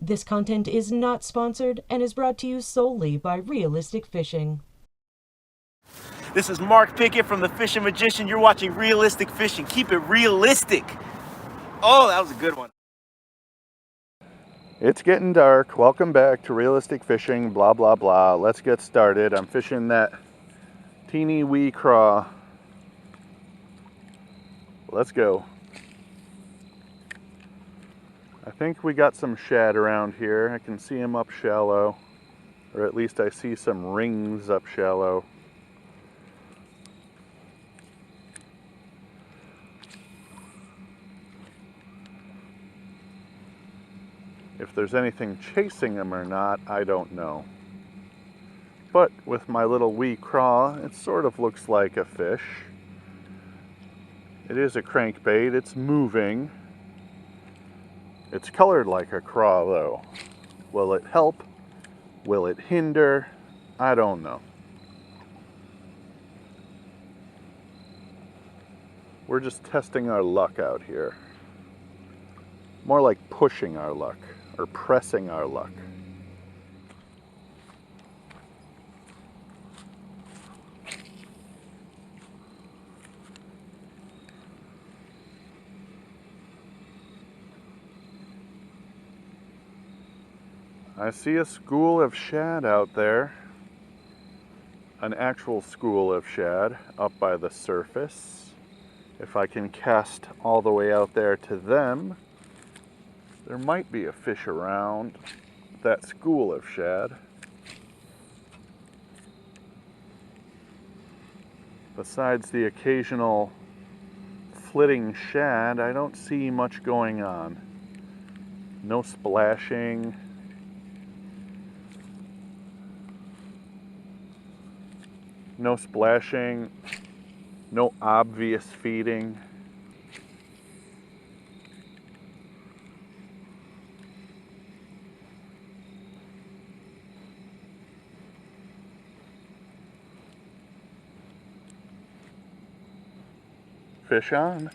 This content is not sponsored and is brought to you solely by Realistic Fishing. This is Mark Pickett from The Fishing Magician. You're watching Realistic Fishing. Keep it realistic. Oh, that was a good one. It's getting dark. Welcome back to Realistic Fishing, blah, blah, blah. Let's get started. I'm fishing that teeny wee craw. Let's go. I think we got some shad around here. I can see them up shallow, or at least I see some rings up shallow. If there's anything chasing them or not, I don't know. But with my little wee craw, it sort of looks like a fish. It is a crankbait. It's moving. It's colored like a craw, though. Will it help? Will it hinder? I don't know. We're just testing our luck out here. More like pushing our luck, or pressing our luck. I see a school of shad out there. An actual school of shad up by the surface. If I can cast all the way out there to them, there might be a fish around that school of shad. Besides the occasional flitting shad, I don't see much going on. No splashing. No splashing. No obvious feeding. Fish on.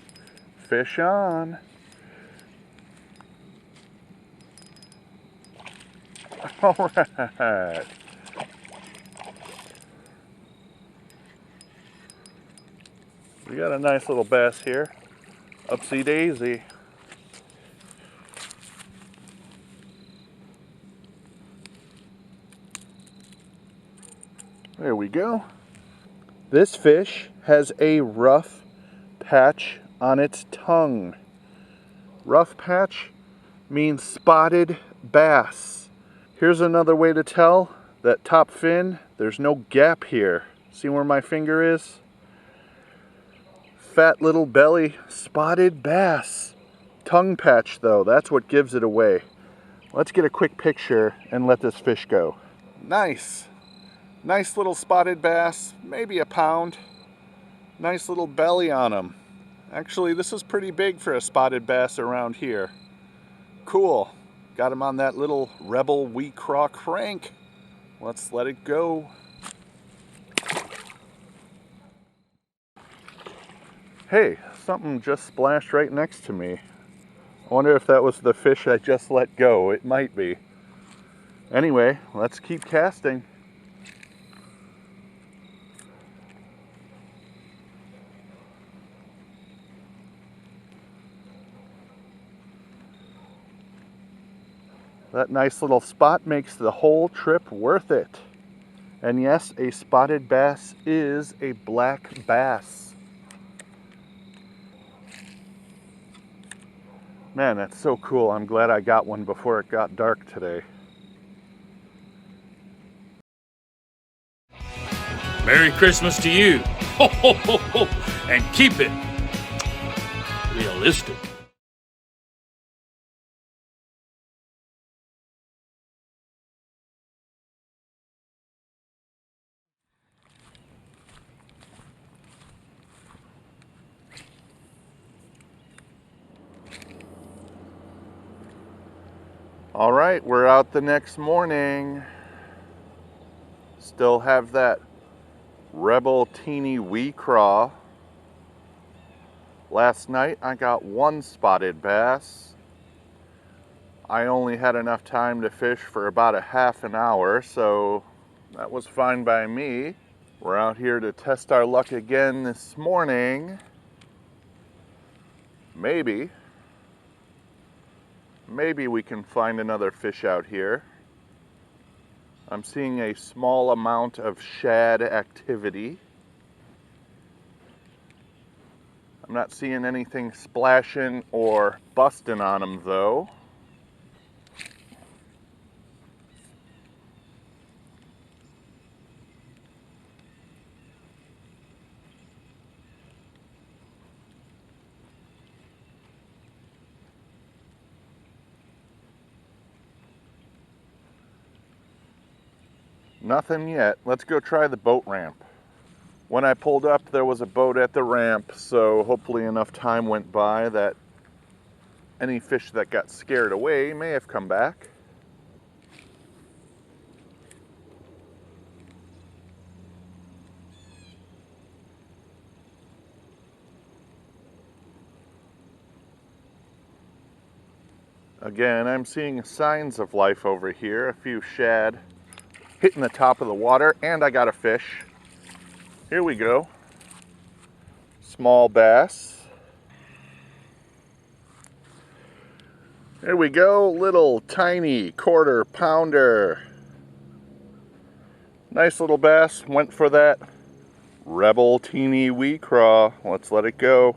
Fish on. All right. We got a nice little bass here. Upsy daisy. There we go. This fish has a rough patch on its tongue. Rough patch means spotted bass. Here's another way to tell that top fin, there's no gap here. See where my finger is? Fat little belly, spotted bass. Tongue patch though, that's what gives it away. Let's get a quick picture and let this fish go. Nice. Nice little spotted bass, maybe a pound. Nice little belly on him. Actually, this is pretty big for a spotted bass around here. Cool. Got him on that little Rebel Wee Craw crank. Let's let it go. Hey, something just splashed right next to me. I wonder if that was the fish I just let go. It might be. Anyway, let's keep casting. That nice little spot makes the whole trip worth it. And yes, a spotted bass is a black bass. Man, that's so cool. I'm glad I got one before it got dark today. Merry Christmas to you. Ho, ho, ho, ho. And keep it realistic. All right, we're out the next morning. Still have that Rebel Teeny Wee Craw. Last night I got one spotted bass. I only had enough time to fish for about a half an hour, so that was fine by me. We're out here to test our luck again this morning. Maybe we can find another fish out here. I'm seeing a small amount of shad activity. I'm not seeing anything splashing or busting on them though. Nothing yet. Let's go try the boat ramp. When I pulled up, there was a boat at the ramp, so hopefully enough time went by that any fish that got scared away may have come back. Again, I'm seeing signs of life over here. A few shad hitting the top of the water, and I got a fish. Here we go. Small bass. Here we go, little tiny 1/4 pounder. Nice little bass, went for that Rebel Teeny Wee Craw. Let's let it go.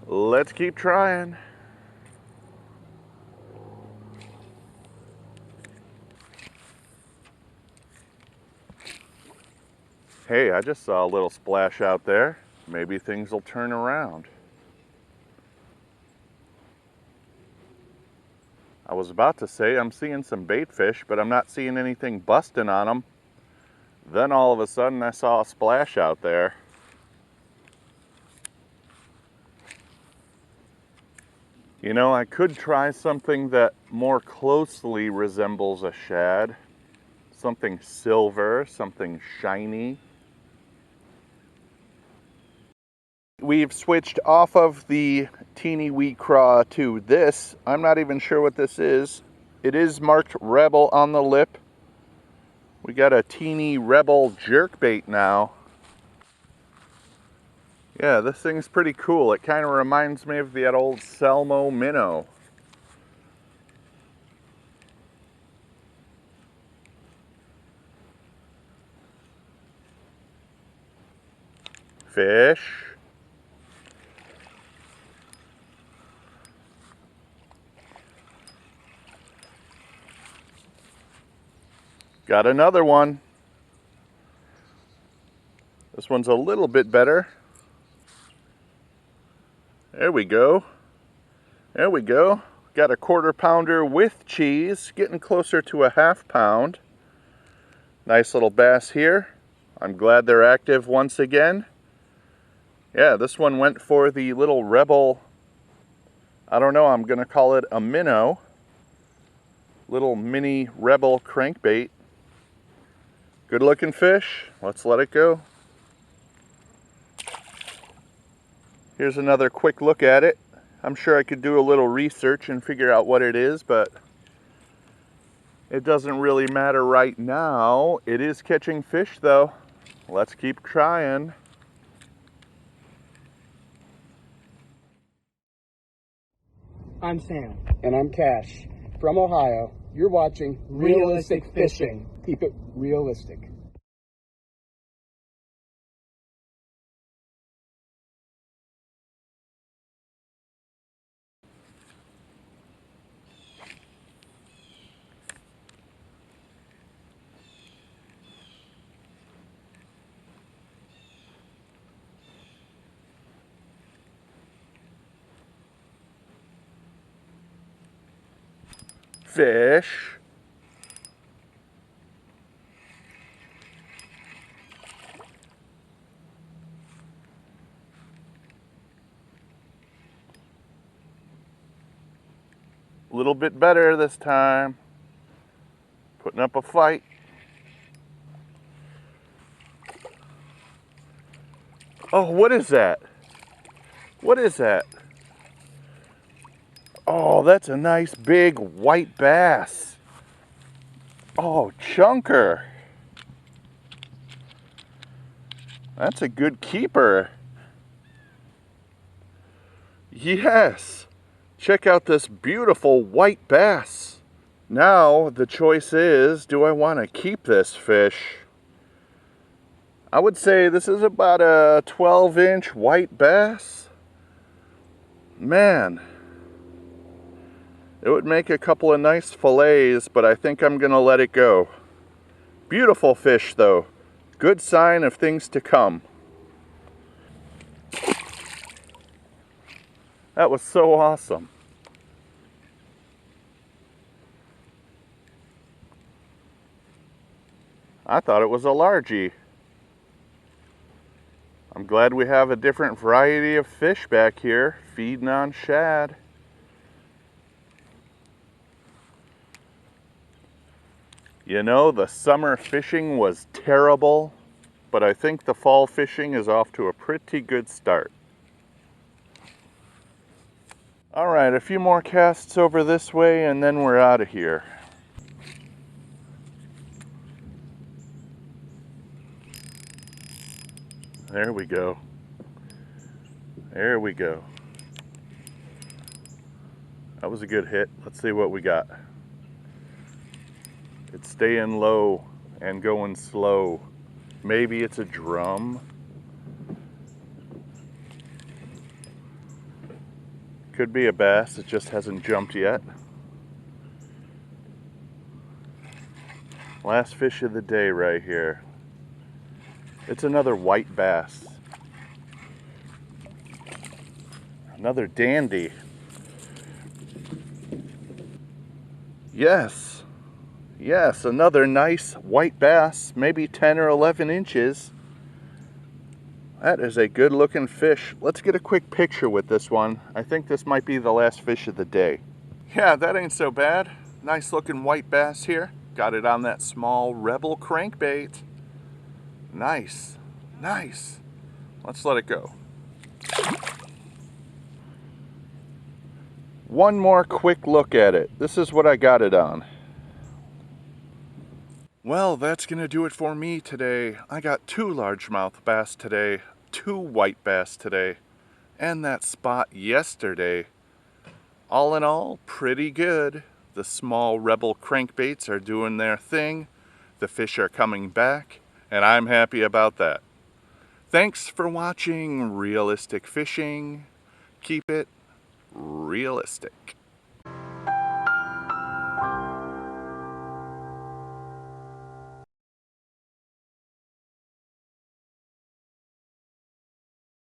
Let's keep trying. Hey, I just saw a little splash out there. Maybe things will turn around. I was about to say I'm seeing some bait fish, but I'm not seeing anything busting on them. Then all of a sudden I saw a splash out there. You know, I could try something that more closely resembles a shad. Something silver, something shiny. We've switched off of the Teeny Wee Craw to this. I'm not even sure what this is. It is marked Rebel on the lip. We got a teeny Rebel jerkbait now. Yeah, this thing's pretty cool. It kind of reminds me of that old Rebel Minnow. Fish. Got another one. This one's a little bit better. There we go. There we go. Got a 1/4 pounder with cheese, getting closer to a 1/2 pound. Nice little bass here. I'm glad they're active once again. Yeah, this one went for the little Rebel, I don't know, I'm gonna call it a minnow. Little mini Rebel crankbait. Good looking fish. Let's let it go. Here's another quick look at it. I'm sure I could do a little research and figure out what it is, but it doesn't really matter right now. It is catching fish though. Let's keep trying. I'm Sam. And I'm Cash. From Ohio, you're watching Realistic Fishing. Keep it realistic. Fish. A little bit better this time. Putting up a fight. Oh, what is that? What is that? Oh, that's a nice big white bass. Oh, chunker. That's a good keeper. Yes. Check out this beautiful white bass. Now the choice is, do I want to keep this fish? I would say this is about a 12-inch white bass. Man, it would make a couple of nice fillets, but I think I'm gonna let it go. Beautiful fish though. Good sign of things to come. That was so awesome. I thought it was a largie. I'm glad we have a different variety of fish back here feeding on shad. You know, the summer fishing was terrible, but I think the fall fishing is off to a pretty good start. All right, a few more casts over this way and then we're out of here. There we go. There we go. That was a good hit. Let's see what we got. It's staying low and going slow. Maybe it's a drum. Could be a bass, it just hasn't jumped yet. Last fish of the day right here. It's another white bass. Another dandy. Yes. Yes, another nice white bass, maybe 10 or 11 inches. That is a good looking fish. Let's get a quick picture with this one. I think this might be the last fish of the day. Yeah, that ain't so bad. Nice looking white bass here. Got it on that small Rebel crankbait. Nice, nice. Let's let it go. One more quick look at it. This is what I got it on. Well, that's gonna do it for me today. I got 2 largemouth bass today, 2 white bass today, and that spot yesterday. All in all, pretty good. The small Rebel crankbaits are doing their thing. The fish are coming back, and I'm happy about that. Thanks for watching Realistic Fishing. Keep it realistic.